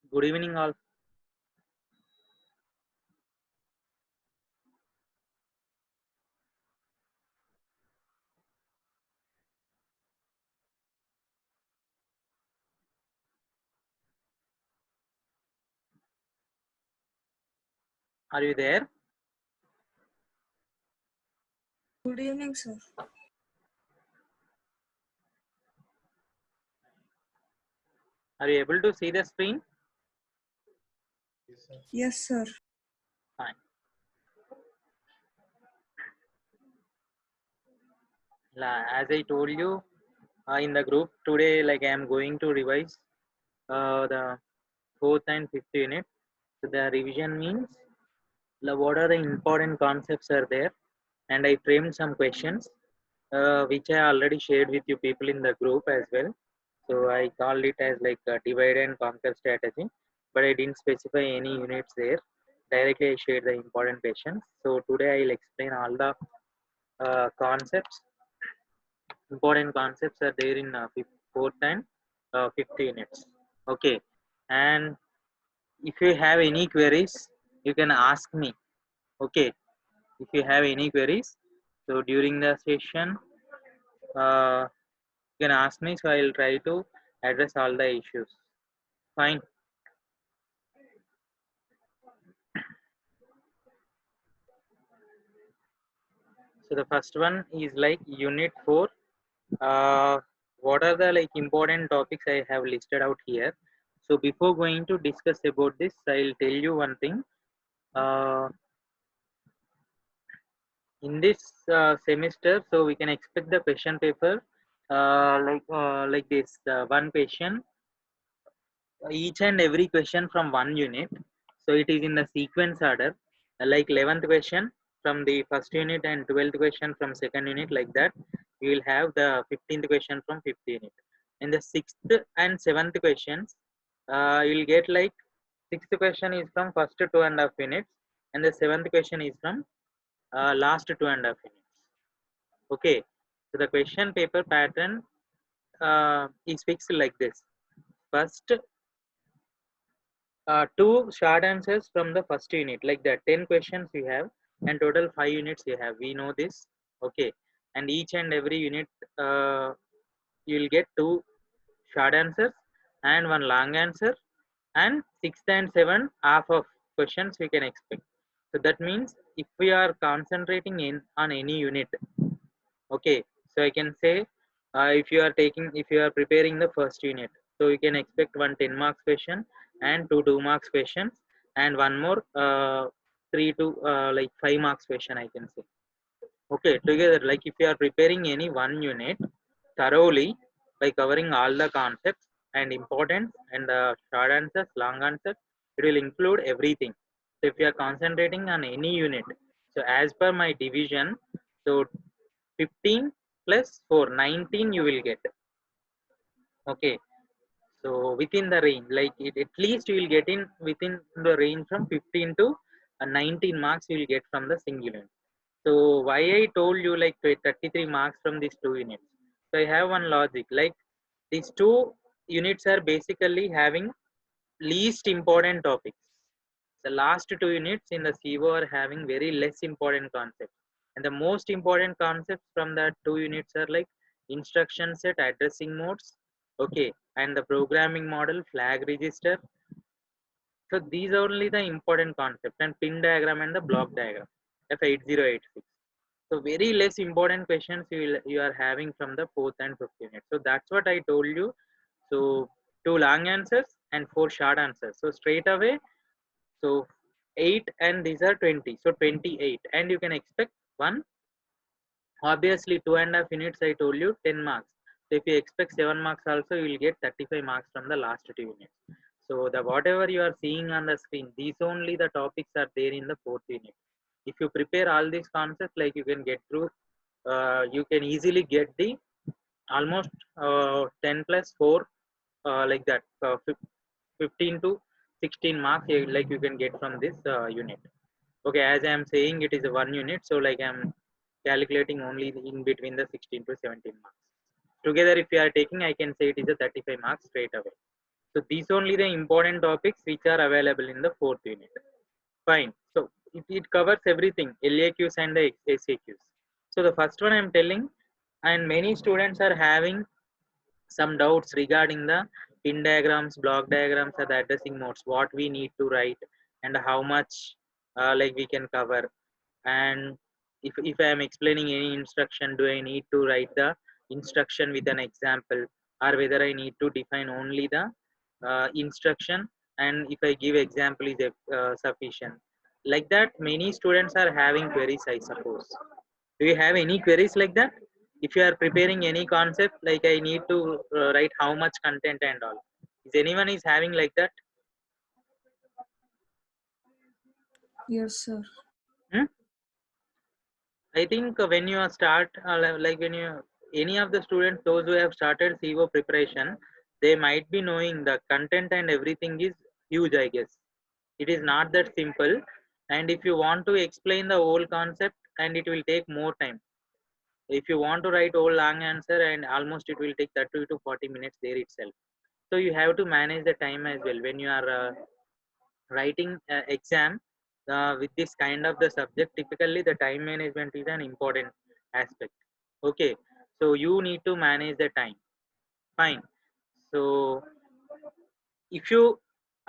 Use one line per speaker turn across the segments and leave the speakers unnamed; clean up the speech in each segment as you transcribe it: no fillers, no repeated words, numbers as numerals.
Good evening, all. Are you there?
Good evening, sir.
Are you able to see the screen?
Yes, sir.
Fine. As I told you in the group today, like I am going to revise the fourth and fifth unit. So the revision means what are the important concepts are there, and I framed some questions which I already shared with you people in the group as well. So I called it as like a divide and conquer strategy, but I didn't specify any units there. Directly I shared the important questions. So today I'll explain all the concepts. Important concepts are there in fourth and fifth units. Okay, and if you have any queries, you can ask me. Okay, if you have any queries, so during the session, uh, you can ask me. So I'll try to address all the issues. Fine. So the first one is like unit 4. What are the like important topics I have listed out here? So before going to discuss about this, I'll tell you one thing. Uh, in this semester, so we can expect the question paper like this. One question, each and every question from one unit. So it is in the sequence order, like 11th question from the first unit and 12th question from second unit, like that. You will have the 15th question from fifth unit. In the sixth and seventh questions, you will get like sixth question is from first 2.5 minutes, and the seventh question is from last 2.5 minutes. Okay, so the question paper pattern is fixed like this. First, two short answers from the first unit, like that. 10 questions you have, and total 5 units you have. We know this. Okay, and each and every unit, you will get two short answers and one long answer, and sixth and seventh half of questions we can expect. So that means if we are concentrating in on any unit, okay, so I can say if you are preparing the first unit, so you can expect one 10 marks question and two 2 marks questions, and one more 3 to like 5 marks question, I can say. Okay, together, like if you are preparing any one unit thoroughly by covering all the concepts and importance and the short answers, long answers, it will include everything. So if you are concentrating on any unit, so So as per my division, so 15 plus 4, 19 you will get. Okay. So within the range, like at least you will get in within the range from 15 to 19 marks you will get from the single unit. So why I told you like 33 marks from these two units. So I have one logic, like these two units are basically having least important topics. The last two units in the CO are having very less important concepts. And the most important concepts from the two units are like instruction set, addressing modes, okay, and the programming model, flag register. So these are only the important concepts, and pin diagram and the block diagram, F8086. So very less important questions you are having from the fourth and fifth unit. So that's what I told you. So two long answers and four short answers. So straight away, so 8 and these are 20. So 28, and you can expect one. Obviously, 2.5 units I told you 10 marks. So if you expect 7 marks also, you will get 35 marks from the last two units. So the whatever you are seeing on the screen, these only the topics are there in the fourth unit. If you prepare all these concepts, like you can get through, you can easily get the almost 10 plus 4, like that, 15 to 16 marks, like you can get from this unit. Okay, as I am saying, it is a one unit, so like I am calculating only in between the 16 to 17 marks. Together, if you are taking, I can say it is a 35 marks straight away. So these only the important topics which are available in the fourth unit. Fine. So it covers everything, LAQs and the SAQs. So the first one I am telling, and many students are having some doubts regarding the pin diagrams, block diagrams, or the addressing modes, what we need to write and how much like we can cover. And if I am explaining any instruction, do I need to write the instruction with an example, or whether I need to define only the instruction, and if I give example is sufficient. Like that, many students are having queries, I suppose. Do you have any queries like that? If you are preparing any concept, like I need to write how much content and all, is anyone is having like that?
Yes, sir.
Hmm? I think when you are start, like when you, any of the students, those who have started CO preparation, they might be knowing the content and everything is huge, I guess. It is not that simple. And if you want to explain the whole concept, and it will take more time. If you want to write whole long answer, and almost it will take 30 to 40 minutes there itself. So you have to manage the time as well when you are writing exam with this kind of the subject. Typically the time management is an important aspect. Okay, so you need to manage the time. Fine. So if you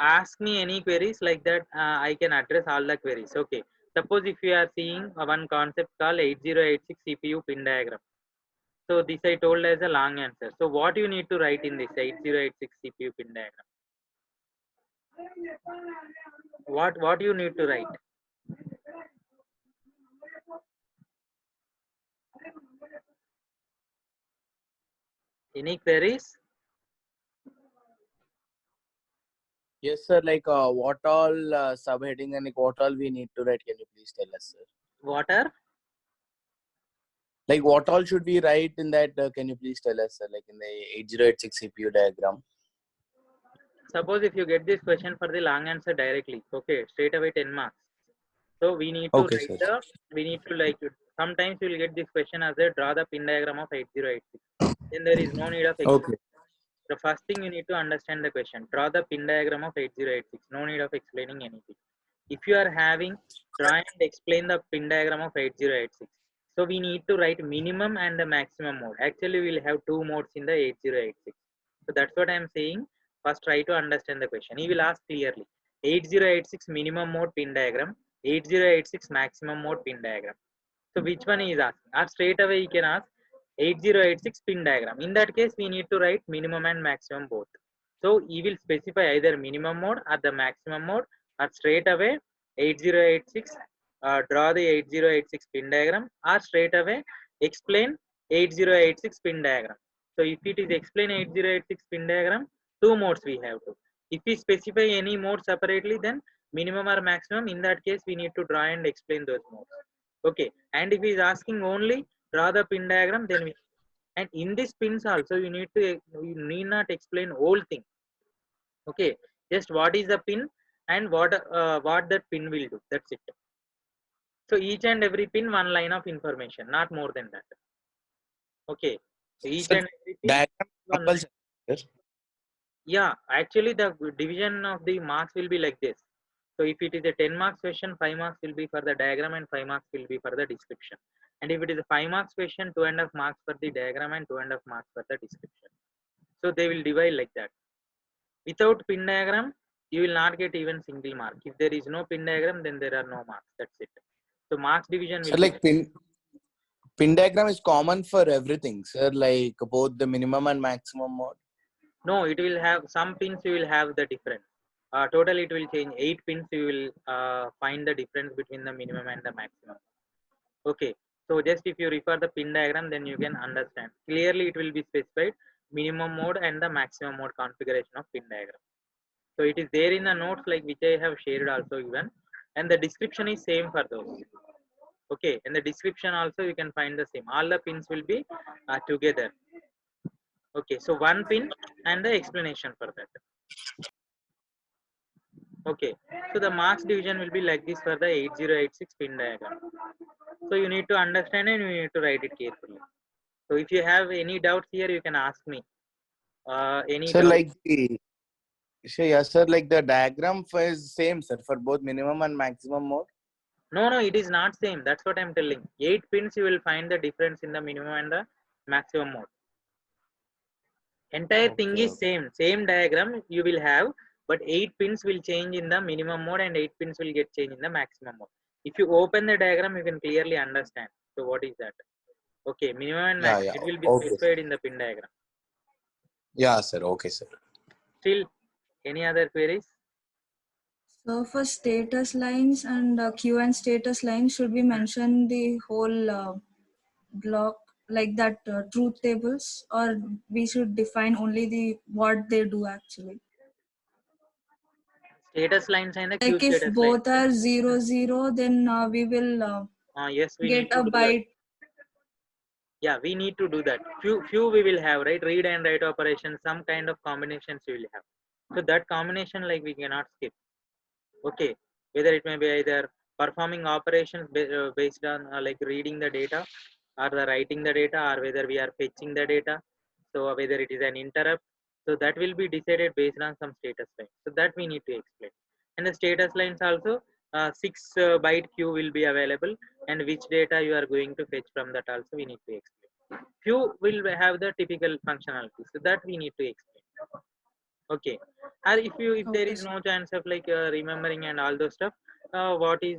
ask me any queries like that, I can address all the queries. Okay, suppose if you are seeing one concept called 8086 CPU pin diagram. So this I told as a long answer. So what you need to write in this 8086 CPU pin diagram? What you need to write? Any queries?
Yes, sir. Like what all subheading and like, what all we need to write? Can you please tell us, sir?
What are?
Like what all should we write in that? Can you please tell us, sir? Like in the 8086 CPU diagram.
Suppose if you get this question for the long answer directly, okay, straight away 10 marks. So we need to
Okay,
write
sir.
the, we need to like, sometimes you will get this question as a draw the pin diagram of 8086. Then there is no need of
Okay.
the first thing you need to understand the question. Draw the pin diagram of 8086. No need of explaining anything. If you are having try and explain the pin diagram of 8086. So we need to write minimum and the maximum mode. Actually, we'll have two modes in the 8086. So that's what I'm saying. First, try to understand the question. He will ask clearly 8086 minimum mode pin diagram, 8086 maximum mode pin diagram. So which one he is asking? Or straight away he can ask 8086 pin diagram. In that case, we need to write minimum and maximum both. So he will specify either minimum mode or the maximum mode, or straight away 8086 draw the 8086 pin diagram, or straight away explain 8086 pin diagram. So if it is explain 8086 pin diagram, two modes we have to. If we specify any mode separately, then minimum or maximum, in that case we need to draw and explain those modes. Okay, and if he is asking only draw the pin diagram, then we, and in this pins also you need not explain whole thing. Okay, just what is the pin and what that pin will do. That's it. So each and every pin one line of information, not more than that. Okay, so each
So
and every pin
diagram
one line.
compulsory, sir.
Yeah, actually the division of the marks will be like this. So if it is a 10 marks question, 5 marks will be for the diagram and 5 marks will be for the description. And if it is a 5 marks question, 2.5 marks for the diagram and 2.5 marks for the description. So they will divide like that. Without pin diagram, you will not get even single mark. If there is no pin diagram, then there are no marks. That's it. So marks division
So
will be
like pin diagram is common for everything, sir. Like both the minimum and maximum mode.
no, it will have some pins you will have the difference. Total it will change 8 pins. You will find the difference between the minimum and the maximum. Okay, so just if you refer the pin diagram, then you can understand clearly. It will be specified minimum mode and the maximum mode configuration of pin diagram. So it is there in the notes like which I have shared also even, and the description is same for those. Okay, in the description also you can find the same. All the pins will be together. Okay, so one pin and the explanation for that. Okay, so the marks division will be like this for the 8086 pin diagram. So you need to understand and you need to write it carefully. So if you have any doubts here, you can ask me. Any
Sir,
doubt?
like yes, sir. Like the diagram is same, sir, for both minimum and maximum mode.
No, no, it is not same. That's what I'm telling. 8 pins, you will find the difference in the minimum and the maximum mode. Entire thing
Okay,
is
okay.
same diagram you will have, but 8 pins will change in the minimum mode and 8 pins will get changed in the maximum mode. If you open the diagram, you can clearly understand. So what is that? Okay, minimum and
Yeah,
max,
yeah.
it will be
Okay, sir.
specified in the pin diagram.
Yeah, sir. Okay, sir.
Still, any other queries?
So for status lines and queue and status lines, should we mention the whole block like that truth tables, or we should define only the what they do actually?
Status lines and the queue
Like if
status lines,
both
right?
are 0, 0, then we will
Yes, we
get
need to
a
do that.
byte.
Yeah, we need to do that. Few we will have, right? Read and write operations, some kind of combinations we will have. So that combination like we cannot skip. Okay, whether it may be either performing operations based on like reading the data or the writing the data, or whether we are fetching the data, so whether it is an interrupt, so that will be decided based on some status line. So that we need to explain. And the status lines also, 6 byte queue will be available, and which data you are going to fetch from that also we need to explain. Few will have the typical functionality, so that we need to explain. Okay, or if there
Okay,
is
sir.
no chance of like remembering and all those stuff, what is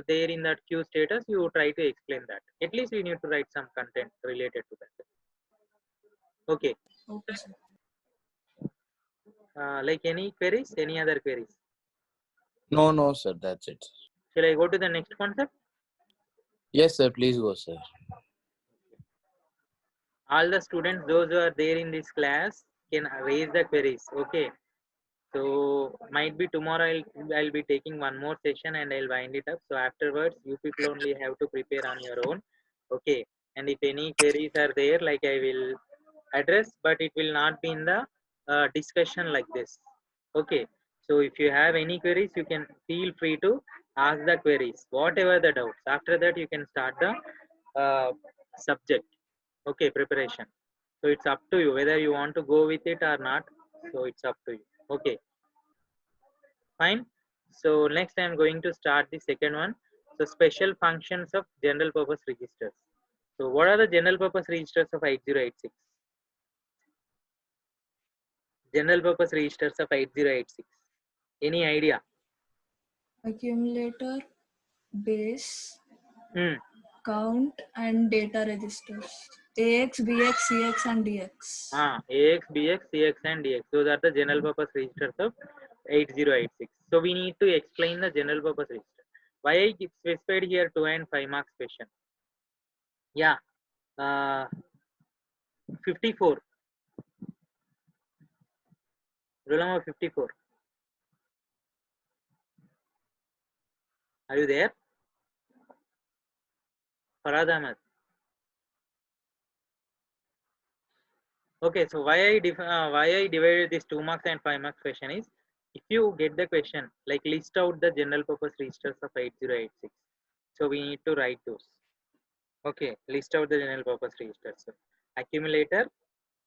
there in that queue status, you try to explain that. At least we need to write some content related to that. Okay,
Okay, sir.
like any queries, any other queries?
No, no, sir. That's it.
Shall I go to the next concept?
Yes, sir. Please go, sir.
All the students those who are there in this class can raise the queries. Okay, so might be tomorrow I'll be taking one more session and I'll wind it up. So afterwards you people only have to prepare on your own. Okay, and if any queries are there, like I will address, but it will not be in the discussion like this. Okay, so if you have any queries, you can feel free to ask the queries, whatever the doubts. After that you can start the uh, subject. Okay, preparation. So it's up to you whether you want to go with it or not. So it's up to you. Okay, fine. So next I'm going to start the second one. So special functions of general purpose registers. So what are the general purpose registers of 8086? General purpose registers of 8086. Any idea?
Accumulator, base,
Hmm.
count, and data registers. AX, BX, CX, and DX.
AX, BX, CX, and DX. Those are the general purpose registers of 8086. So we need to explain the general purpose register. Why I specified here 2 and 5 marks question? Yeah, 54. Roll number 54. Are you there? Farad Ahmed. Okay, so why I divided this 2 marks and 5 marks question is, if you get the question like list out the general purpose registers of 8086, so we need to write those. Okay, list out the general purpose registers. So, accumulator,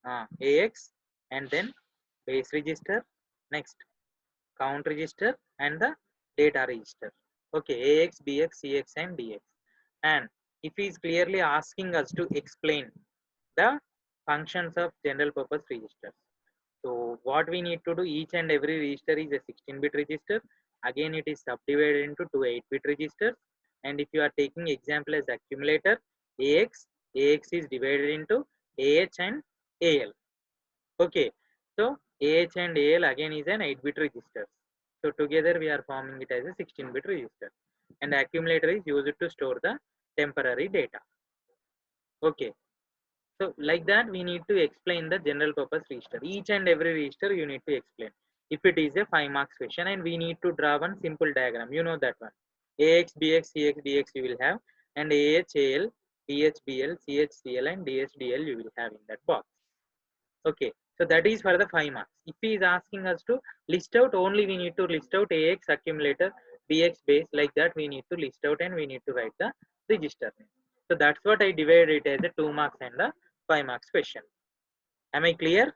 AX, and then base register, next count register, and the data register. Okay, AX, BX, CX, and DX. And if he is clearly asking us to explain the functions of general purpose registers, so what we need to do, each and every register is a 16-bit register. Again, it is subdivided into two 8-bit registers. And if you are taking example as accumulator, AX is divided into AH and AL. Okay, so AH and AL again is an 8-bit register. So together we are forming it as a 16-bit register. And accumulator is used to store the temporary data. Okay, so like that we need to explain the general purpose register. Each and every register you need to explain. If it is a 5 marks question, and we need to draw one simple diagram, you know that one. AX, BX, CX, DX you will have, and AH, AL, BH, BL, CH, CL, and DS, DL you will have in that box. Okay, so that is for the 5 marks. If he is asking us to list out, only we need to list out AX, accumulator, BX, base, like that we need to list out, and we need to write the register name. So that's what I divided it as a 2 marks and a 5 marks question. Am I clear?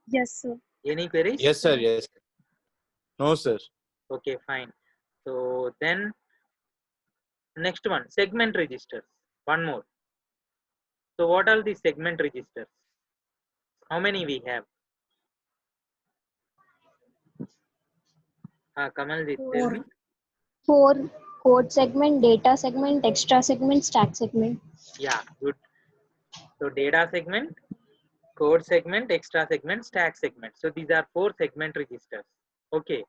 Yes, sir.
Any queries?
Yes, sir. Yes. No, sir.
Okay, fine. So then next one, segment registers. One more. So what are the segment registers? How many we have? Kamalji, tell me.
4 code segment, data segment, extra segment, stack segment.
Yeah, good. So data segment, code segment, extra segment, stack segment. So these are 4 segment registers. Okay.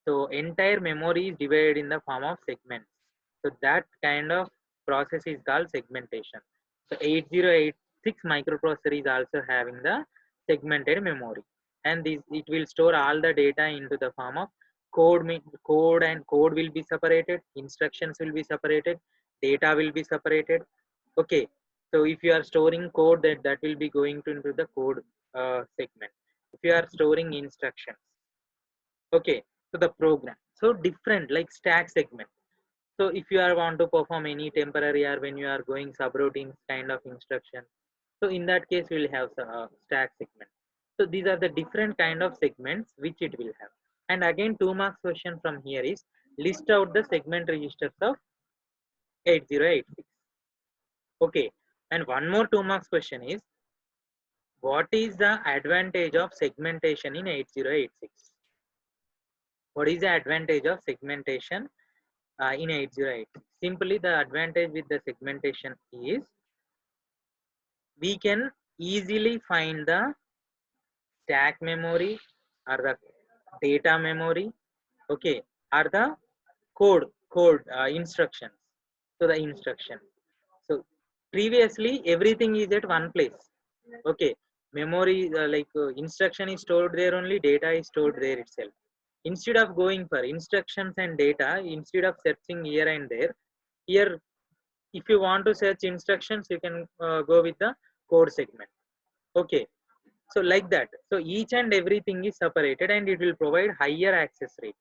So entire memory is divided in the form of segments. So that kind of process is called segmentation. So 8086 microprocessor is also having the segmented memory, and this it will store all the data into the form of code, and code will be separated, instructions will be separated, data will be separated. Okay, so if you are storing code, that will be going to into the code segment. If you are storing instructions, okay, so the program, so different like stack segment. So if you are want to perform any temporary or when you are going subroutines kind of instruction, so in that case we will have stack segment. So these are the different kind of segments which it will have. And again 2 marks question from here is, list out the segment registers of 8086. Okay, and one more 2 marks question is, what is the advantage of segmentation in 8086? What is the advantage of segmentation in 8086? Simply the advantage with the segmentation is, we can easily find the stack memory or the data memory, okay, or the code instructions. So the instruction, so previously everything is at one place. Okay, memory instruction is stored there only, data is stored there itself. Instead of going for instructions and data, instead of searching here and there, here if you want to search instructions, you can go with the code segment. Okay, so like that, so each and everything is separated, and it will provide higher access rate.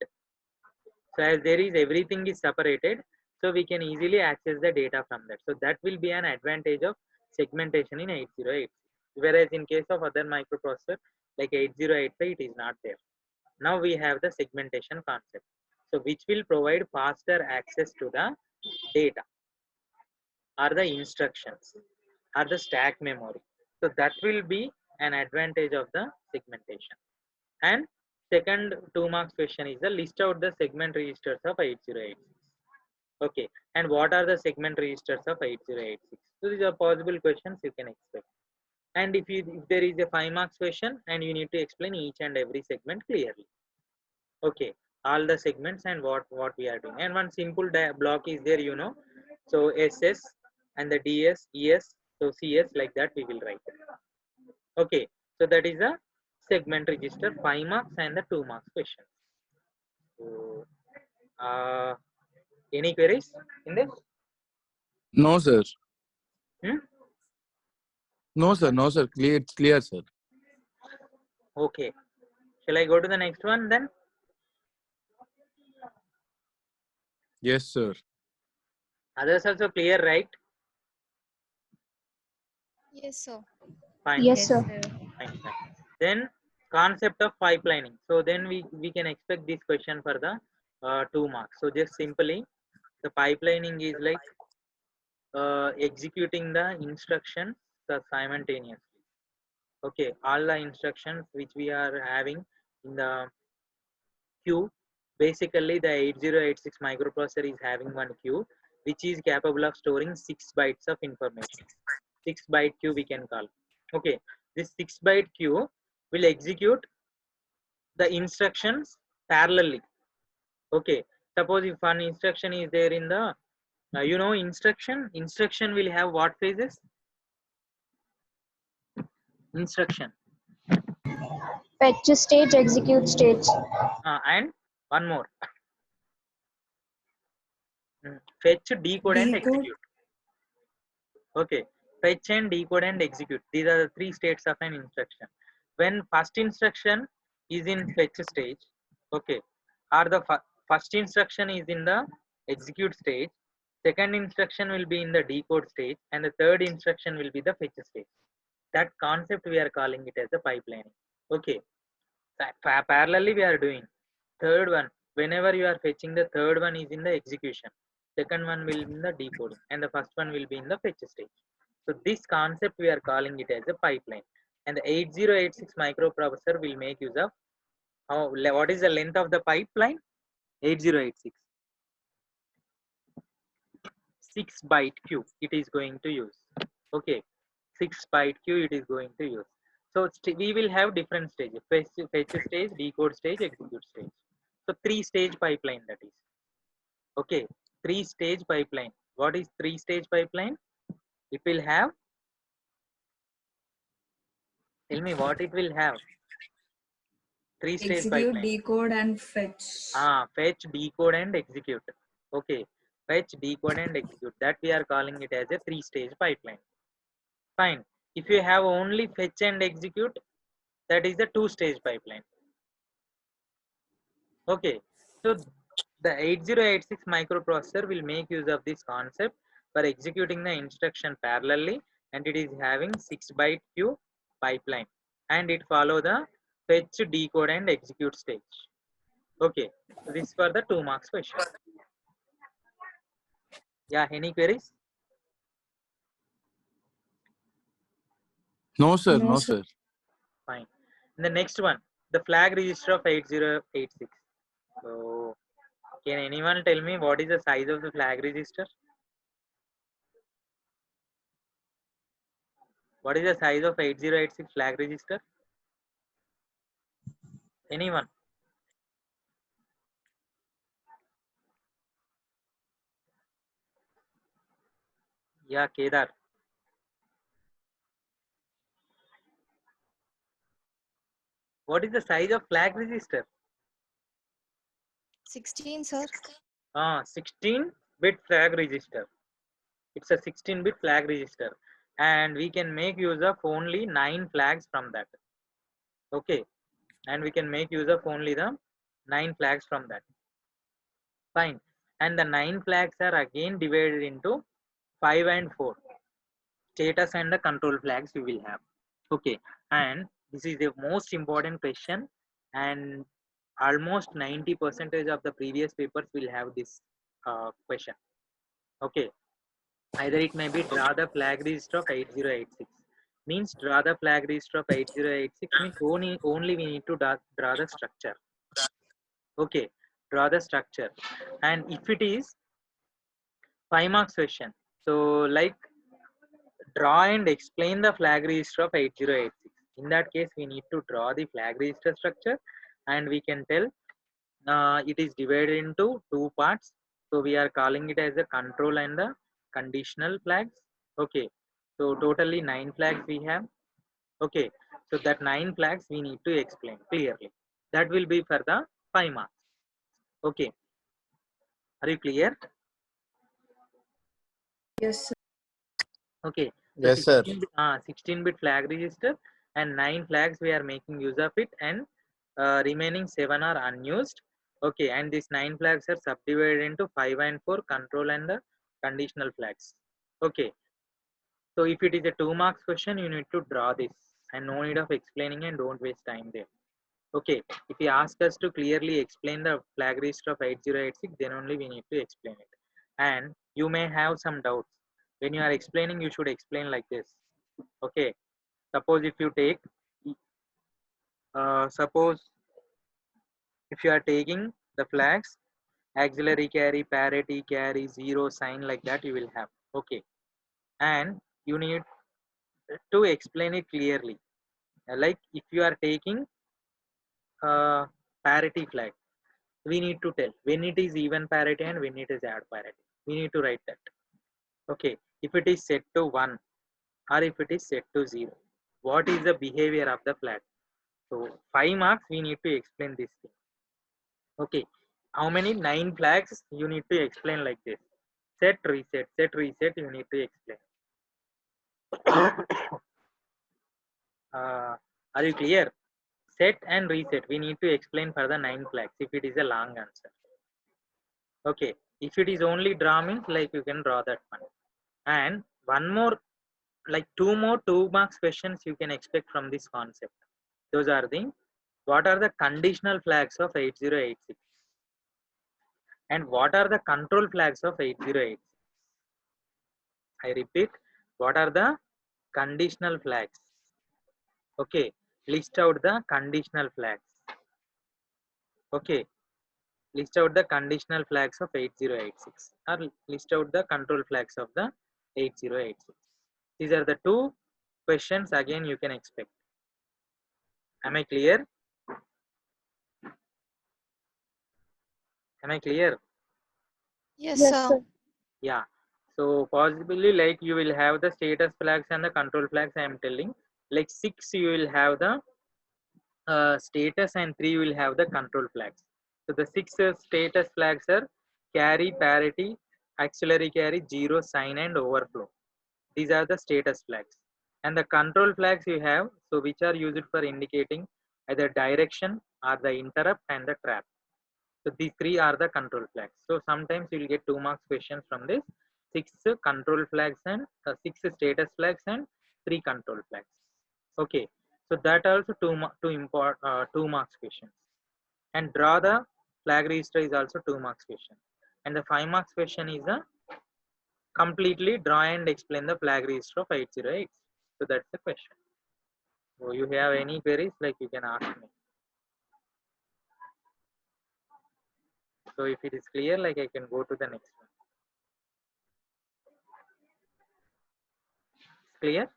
So as there is everything is separated, so we can easily access the data from that. So that will be an advantage of segmentation in 8086. Whereas in case of other microprocessor like 8085, it is not there. Now we have the segmentation concept, so which will provide faster access to the data or the instructions or the stack memory. So that will be an advantage of the segmentation. And second 2 marks question is, the list out the segment registers of 8086. Okay, and what are the segment registers of 8086? So these are possible questions you can expect. And if there is a 5 marks question, and you need to explain each and every segment clearly. Okay, all the segments and what we are doing. And one simple block is there, you know. So SS and the DS, ES, so CS, like that we will write. Okay, so that is a segment register 5 marks and the 2 marks question. So Any queries in this?
No, sir.
Hmm?
No, sir. No, sir. Clear. It's clear, sir.
Okay. Shall I go to the next one then?
Yes, sir.
Others also clear, right?
Yes, sir.
Fine.
Yes, sir.
Fine, fine. Then concept of pipelining. So then we can expect this question for the 2 marks. So just simply the pipelining is like executing the instructions simultaneously. Okay, all the instructions which we are having in the queue. Basically, the 8086 microprocessor is having one queue which is capable of storing 6 bytes of information. 6-byte queue we can call. Okay, this 6-byte queue will execute the instructions parallelly. Okay, suppose if one instruction is there in the instruction will have what phases? Instruction
Fetch stage, execute stage.
and one more. Fetch, decode and
Decode.
execute. Okay, fetch and decode and execute. These are the 3 states of an instruction. When first instruction is in fetch stage, okay, or the first instruction is in the execute stage, second instruction will be in the decode stage, and the third instruction will be the fetch stage. That concept we are calling it as the pipelining. Okay, parallelly we are doing. Third one, whenever you are fetching, the third one is in the execution, second one will be in the decoding, and the first one will be in the fetch stage. So this concept we are calling it as a pipeline. And the 8086 microprocessor will make use of what is the length of the pipeline? 8086. 6-byte queue it is going to use. Okay, 6-byte queue it is going to use. So we will have different stages: fetch stage, decode stage, execute stage. So 3-stage pipeline that is. Okay, 3-stage pipeline. What is 3-stage pipeline? It will have. Tell me what it will have. 3-stage
Execute,
pipeline.
decode, and fetch.
Fetch, decode, and execute. Okay, fetch, decode, and execute. That we are calling it as a 3-stage pipeline. Fine. If you have only fetch and execute, that is the 2-stage pipeline. Okay, so the 8086 microprocessor will make use of this concept for executing the instruction parallelly, and it is having 6-byte queue pipeline, and it follow the fetch, decode, and execute stage. Okay, so this is for the 2 marks question. Yeah, any queries?
No, sir.
No,
No,
sir.
sir.
Fine. And the next one, the flag register of 8086. So, can anyone tell me what is the size of the flag register? What is the size of 8086 flag register? Anyone? Yeah, Kedar. What is the size of flag register?
16, sir.
16-bit flag register. It's a 16-bit flag register, and we can make use of only 9 flags from that. Okay, and we can make use of only the 9 flags from that. Fine. And the 9 flags are again divided into 5 and 4. Status and the control flags you will have. Okay, and this is the most important question, and almost 90% of the previous papers will have this question. Okay, either it may be draw the flag register of 8086. Means draw the flag register of 8086 means only we need to draw the structure. Okay, draw the structure, and if it is 5 marks question, so like draw and explain the flag register of 8086. In that case, we need to draw the flag register structure, and we can tell it is divided into 2 parts. So we are calling it as a control and the conditional flags. Okay, so totally 9 flags we have. Okay, so that 9 flags we need to explain clearly. That will be for the 5 marks. Okay, are you clear?
Yes, sir.
Okay, so
Yes, sir.
16-bit flag register and 9 flags we are making use of it, and remaining 7 are unused. Okay, and these 9 flags are subdivided into 5 and 4 control and the conditional flags. Okay, so if it is a 2 marks question, you need to draw this and no need of explaining and don't waste time there. Okay, if you ask us to clearly explain the flag register of 8086, then only we need to explain it. And you may have some doubts. When you are explaining, you should explain like this. Okay, suppose if you take, suppose if you are taking the flags, auxiliary carry, parity carry, zero sign, like that you will have. Okay, and you need to explain it clearly. Like if you are taking parity flag, we need to tell when it is even parity and when it is odd parity. We need to write that. Okay, if it is set to 1 or if it is set to 0, what is the behavior of the flag? So 5 marks we need to explain this thing. Okay, how many? 9 flags you need to explain like this. Set, reset you need to explain. Are you clear? Set and reset we need to explain for the 9 flags if it is a long answer. Okay, if it is only draw means like you can draw that one. And one more, like 2 more 2 marks questions you can expect from this concept. Those are the, what are the conditional flags of 8086 and what are the control flags of 8086? I repeat, what are the conditional flags? Okay, list out the conditional flags. Okay, list out the conditional flags of 8086 or list out the control flags of the 8086. These are the 2 questions again you can expect. Am I clear? Am I clear?
Yes,
Yes,
sir.
sir.
Yeah. So possibly like you will have the status flags and the control flags I am telling. Like 6 you will have the status and 3 will have the control flags. So the 6 status flags are carry, parity, auxiliary carry, zero, sign and overflow. These are the status flags. And the control flags you have, so which are used for indicating either direction or the interrupt and the trap. So these 3 are the control flags. So sometimes you will get 2 marks questions from this. 6 control flags and 6 status flags and 3 control flags. Okay. So that also 2 marks questions. And draw the flag register is also 2 marks question. And the 5 marks question is a completely draw and explain the flag register of 808. So that's the question. So you have any queries, like you can ask me. So if it is clear, like I can go to the next one. Clear?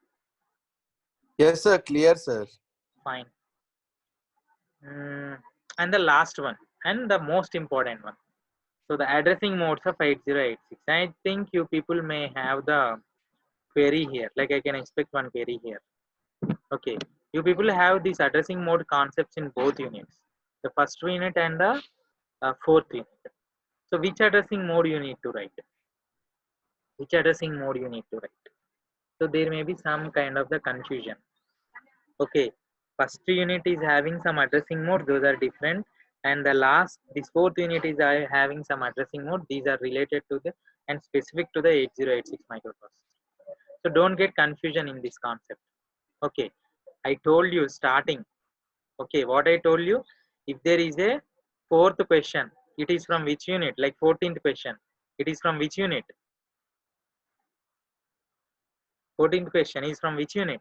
Yes, sir. Clear, sir.
Fine. And the last one and the most important one. So the addressing modes of 8086. I think you people may have the query here. Like I can expect one query here. Okay. You people have these addressing mode concepts in both units. The first unit and the fourth unit. So which addressing mode you need to write? Which addressing mode you need to write? So there may be some kind of the confusion. Okay, first unit is having some addressing mode, those are different, and the last, this fourth unit is having some addressing mode, these are related to the and specific to the 8086 microprocessor. So don't get confusion in this concept. Okay, I told you starting. Okay, what I told you, if there is a fourth question, it is from which unit? Like 14th question, it is from which unit? 14th question is from which unit?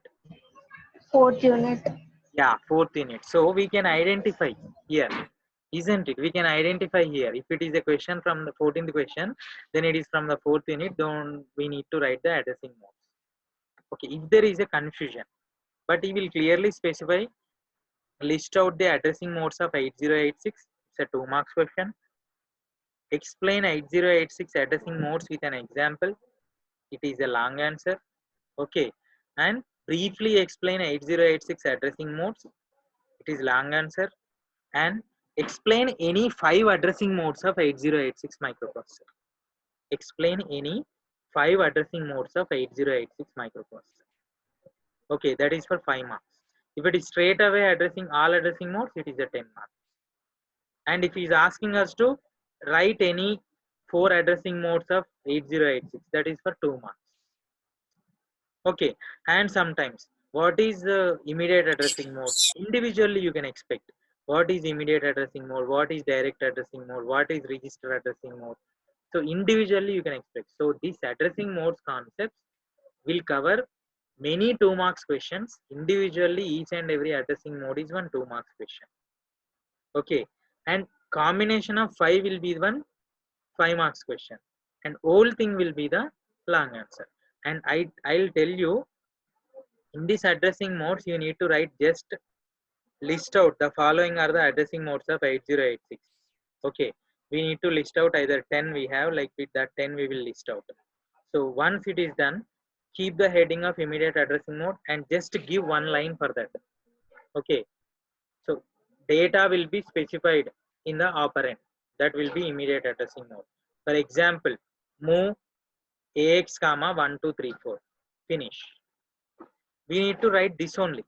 Fourth unit.
Yeah, fourth unit. So we can identify here, isn't it? We can identify here. If it is a question from the 14th question, then it is from the fourth unit. Don't we need to write the addressing modes? Okay, if there is a confusion, but he will clearly specify, list out the addressing modes of 8086. It's a 2 marks question. Explain 8086 addressing modes with an example. It is a long answer. Okay, and briefly explain 8086 addressing modes. It is long answer. And explain any 5 addressing modes of 8086 microprocessor. Explain any 5 addressing modes of 8086 microprocessor. Okay, that is for 5 marks. If it is straight away addressing all addressing modes, it is a 10 marks. And if he is asking us to write any 4 addressing modes of 8086, that is for 2 marks. Okay, and sometimes what is the immediate addressing mode? Individually you can expect what is immediate addressing mode, what is direct addressing mode, what is register addressing mode. So individually you can expect. So these addressing modes concepts will cover many 2 marks questions. Individually each and every addressing mode is one 2 marks question. Okay, and combination of 5 will be one 5 marks question, and whole thing will be the long answer. And I'll tell you, in this addressing modes you need to write just list out the following are the addressing modes of 8086. Okay, we need to list out either 10 we have, like with that 10 we will list out. So once it is done, keep the heading of immediate addressing mode and just give one line for that. Okay, so data will be specified in the operand, that will be immediate addressing mode. For example, move ax comma 1 2 3 4, finish. We need to write this only.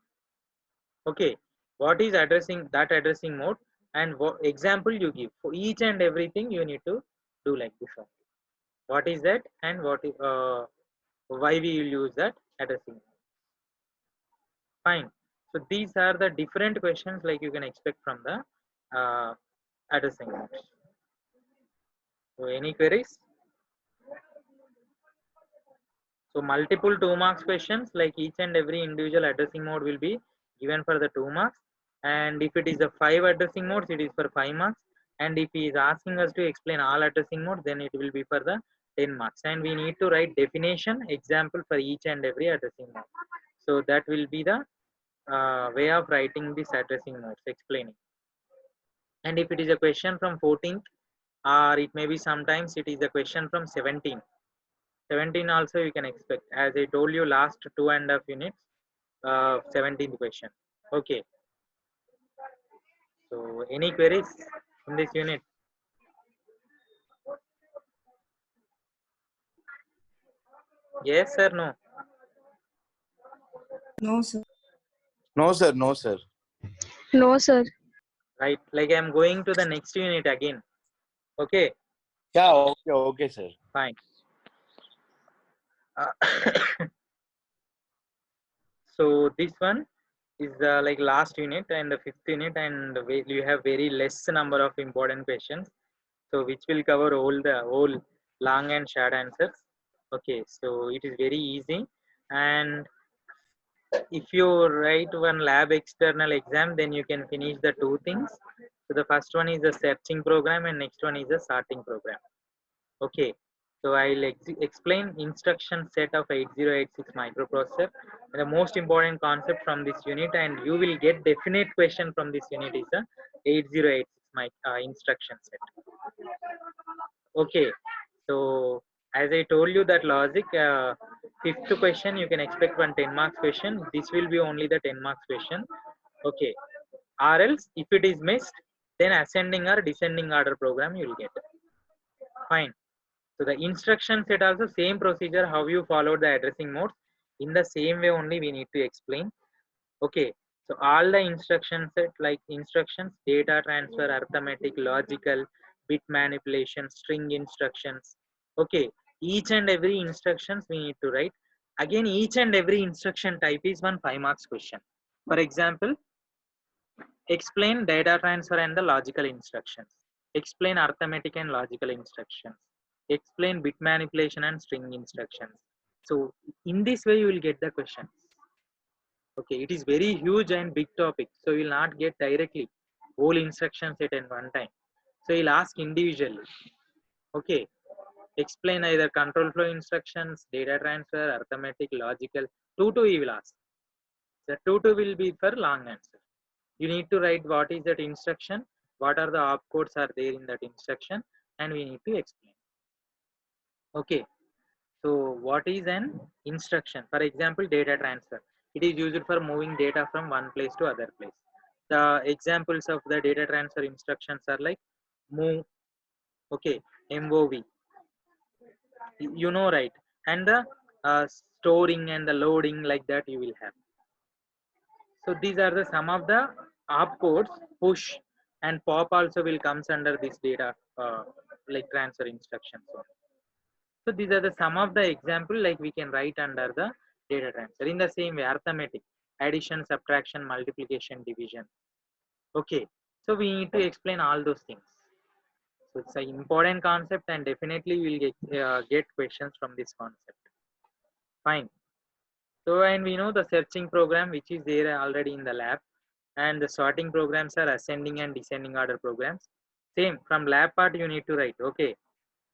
Okay, what is addressing that addressing mode, and what example you give for each and everything you need to do like this only. What is that, and what is why we will use that addressing mode. Fine. So these are the different questions like you can expect from the addressing modes. So any queries? So multiple 2 marks questions, like each and every individual addressing mode will be given for the 2 marks. And if it is a 5 addressing modes, it is for 5 marks. And if he is asking us to explain all addressing modes, then it will be for the 10 marks. And we need to write definition, example for each and every addressing mode. So that will be the way of writing this addressing modes, explaining. And if it is a question from 14th, or it may be sometimes it is a question from 17th. 17 also you can expect, as I told you last 2.5 units, 17th question. Okay, so any queries in this unit? Yes or no?
No, sir.
No, sir. No, sir.
No, sir.
Right, like I am going to the next unit again. Okay,
Yeah, okay, okay, sir.
fine. So this one is like last unit and the 5th unit, and you have very less number of important questions, so which will cover all the whole long and short answers. Okay, so it is very easy. And if you write one lab external exam, then you can finish the 2 things. So the first one is the searching program and next one is the sorting program. Okay, so I'll explain instruction set of 8086 microprocessor. And the most important concept from this unit, and you will get definite question from this unit, is the 8086 instruction set. Okay, so as I told you that logic, 5th question you can expect one 10 marks question. This will be only the 10 marks question. Okay, or else if it is missed, then ascending or descending order program you will get. Fine. So the instruction set also same procedure how you followed the addressing modes, in the same way only we need to explain. Okay, so all the instruction set like instructions, data transfer, arithmetic, logical, bit manipulation, string instructions. Okay, each and every instructions we need to write. Again, each and every instruction type is one 5 marks question. For example, explain data transfer and the logical instructions. Explain arithmetic and logical instructions. Explain bit manipulation and string instructions. So in this way you will get the questions. Okay, it is very huge and big topic, so you will not get directly whole instruction set at one time. So you'll ask individually. Okay, explain either control flow instructions, data transfer, arithmetic, logical. 2 you will ask. The 2 will be for long answer. You need to write what is that instruction, what are the opcodes are there in that instruction, and we need to explain. Okay, so what is an instruction? For example, data transfer. It is used for moving data from one place to other place. The examples of the data transfer instructions are like move, okay, MOV. You know, right? and the storing and the loading, like that you will have. So these are the some of the opcodes. Push and pop also will comes under this data like transfer instructions. So these are the some of the example like we can write under the data transfer. In the same way, arithmetic, addition, subtraction, multiplication, division. Okay, so we need to explain all those things. So it's an important concept, and definitely we'll get questions from this concept. Fine. So, and we know the searching program which is there already in the lab, and the sorting programs are ascending and descending order programs. Same from lab part you need to write. Okay,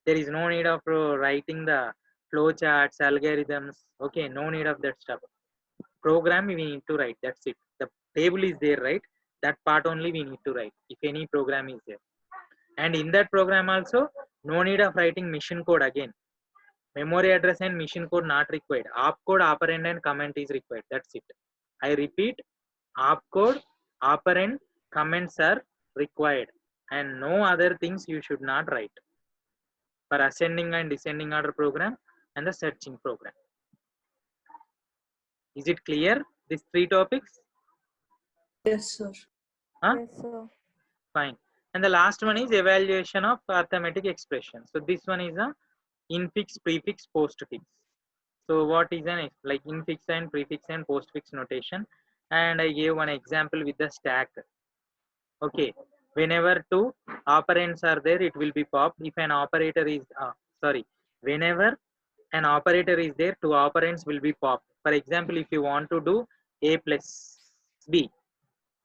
there is no need of writing the flow charts, algorithms. Okay, no need of that stuff. Program we need to write. That's it. The table is there, right? That part only we need to write if any program is there. And in that program also, no need of writing machine code again. Memory address and machine code not required. Opcode, operand and comment is required. That's it. I repeat, opcode, operand, comments are required, and no other things you should not write for ascending and descending order program and the searching program. Is it clear? These three topics?
Yes, sir.
Huh?
Yes, sir.
Fine. And the last one is evaluation of arithmetic expression. So this one is a infix, prefix, postfix. So what is an like infix and prefix and postfix notation? And I gave one example with the stack. Okay, whenever two operands are there, it will be pop. If an operator is whenever an operator is there, two operands will be pop. For example, if you want to do a plus b,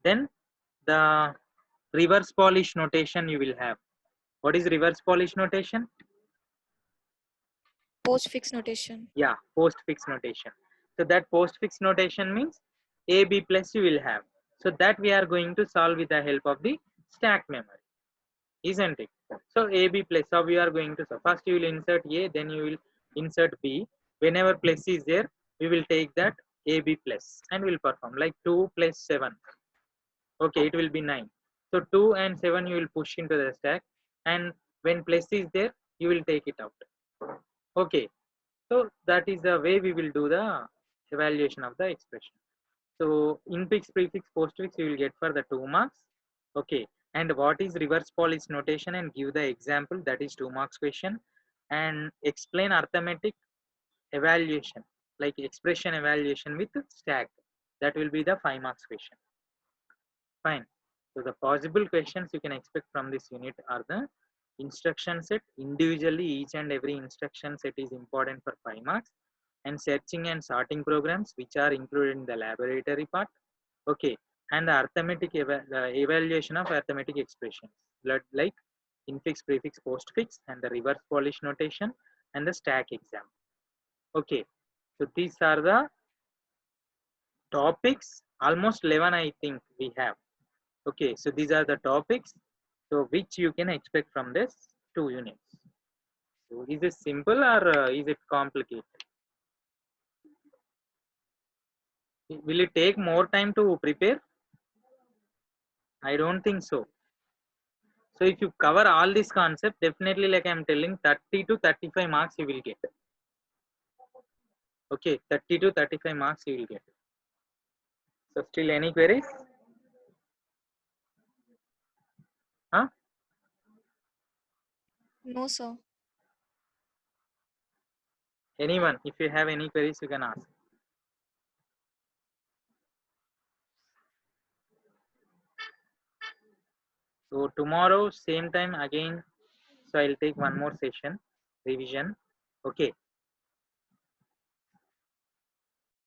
then the reverse Polish notation you will have. What is reverse Polish notation?
Postfix notation.
Yeah, postfix notation. So that postfix notation means ab plus you will have. So that we are going to solve with the help of the stack memory, isn't it? So ab plus, how we are going to solve? First you will insert a, then you will insert b. Whenever plus is there, we will take that ab plus and will perform like 2 plus 7. Okay, it will be 9. So 2 and 7 you will push into the stack, and when plus is there, you will take it out. Okay, so that is the way we will do the evaluation of the expression. So infix, prefix, postfix you will get for the 2 marks. Okay, and what is reverse Polish notation, and give the example, that is 2 marks question. And explain arithmetic evaluation, like expression evaluation with stack, that will be the 5 marks question. Fine. So the possible questions you can expect from this unit are the instruction set. Individually, each and every instruction set is important for 5 marks. And searching and sorting programs, which are included in the laboratory part. Okay. And the arithmetic the evaluation of arithmetic expressions, like infix, prefix, postfix, and the reverse Polish notation, and the stack exam. Okay. So these are the topics, almost 11 I think we have. Okay, so these are the topics, so which you can expect from this 2 units. So is it simple or is it complicated? Will it take more time to prepare? I don't think so. So if you cover all this concept, definitely, like I am telling, 30 to 35 marks you will get. Okay, 30 to 35 marks you will get. So still any queries? Huh?
No, sir.
Anyone, if you have any queries, you can ask. So tomorrow, same time again. So I'll take one more session, revision. Okay.